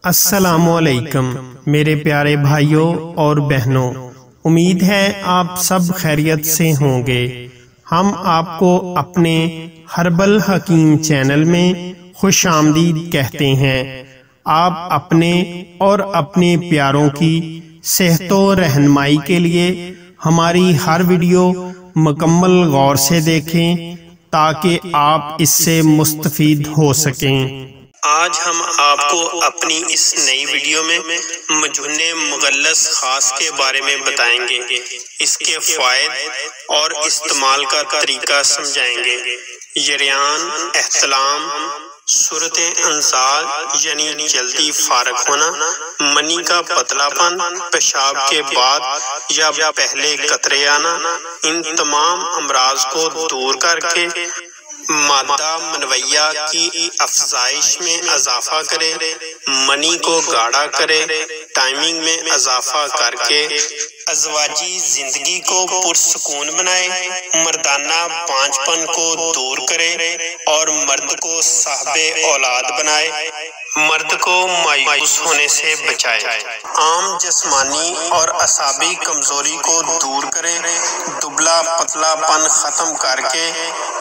السلام علیکم میرے پیارے بھائیوں اور بہنوں، امید ہے آپ سب خیریت سے ہوں گے۔ ہم آپ کو اپنے ہربل حکیم چینل میں خوش آمدید کہتے ہیں۔ آپ اپنے اور اپنے پیاروں کی صحت و رہنمائی کے لیے ہماری ہر ویڈیو مکمل غور سے دیکھیں تاکہ آپ اس سے مستفید ہو سکیں۔ آج ہم آپ کو اپنی اس نئی ویڈیو میں مجھون مغلظ خاص کے بارے میں بتائیں گے، اس کے فوائد اور استعمال کا طریقہ سمجھائیں گے۔ یریان، احتلام، صورت انزال یعنی جلدی فارغ ہونا، منی کا پتلا پن، پیشاب کے بعد یا پہلے قطرے آنا، ان تمام امراض کو دور کر کے مادہ منویہ کی افزائش میں اضافہ کرے، منی کو گاڑھا کرے، ٹائمنگ میں اضافہ کر کے ازواجی زندگی کو پرسکون بنائے، مردانہ پانچ پن کو دور کرے اور مرد کو صاحب اولاد بنائے، مرد کو مایوس ہونے سے بچائے، عام جسمانی اور اعصابی کمزوری کو دور کرے، دبلا پتلا پن ختم کر کے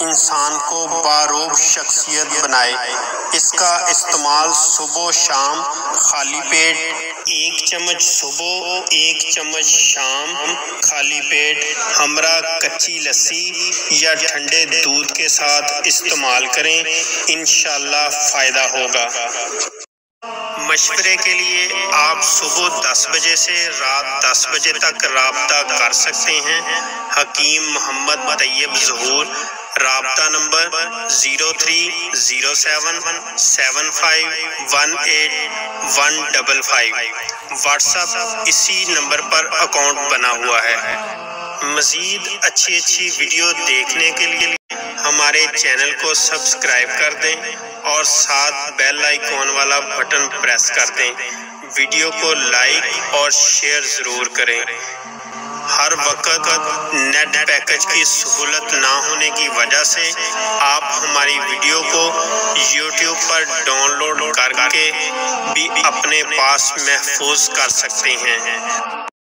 انسان کو باروب شخصیت بنائے۔ اس کا استعمال صبح و شام خالی پیٹ 1 چمچ صبح 1 چمچ شام خالی پیٹ ہمراہ کچی لسی یا ٹھنڈے دودھ کے ساتھ استعمال کریں، انشاءاللہ فائدہ ہوگا۔ مشورے کے لیے آپ صبح 10 بجے سے رات 10 بجے تک رابطہ کر سکتے ہیں۔ حکیم محمد طیب ظہور، رابطہ نمبر 0307571855، واٹس ایپ اسی نمبر پر اکاؤنٹ بنا ہوا ہے۔ مزید اچھی ویڈیو دیکھنے کے لیے ہمارے چینل کو سبسکرائب کر دیں اور ساتھ بیل آئیکن والا بٹن پریس کر دیں۔ ویڈیو کو لائک اور شیئر ضرور کریں۔ ہر وقت نیٹ پیکج کی سہولت نہ ہونے کی وجہ سے آپ ہماری ویڈیو کو یوٹیوب پر ڈاؤن لوڈ کر کے بھی اپنے پاس محفوظ کر سکتے ہیں۔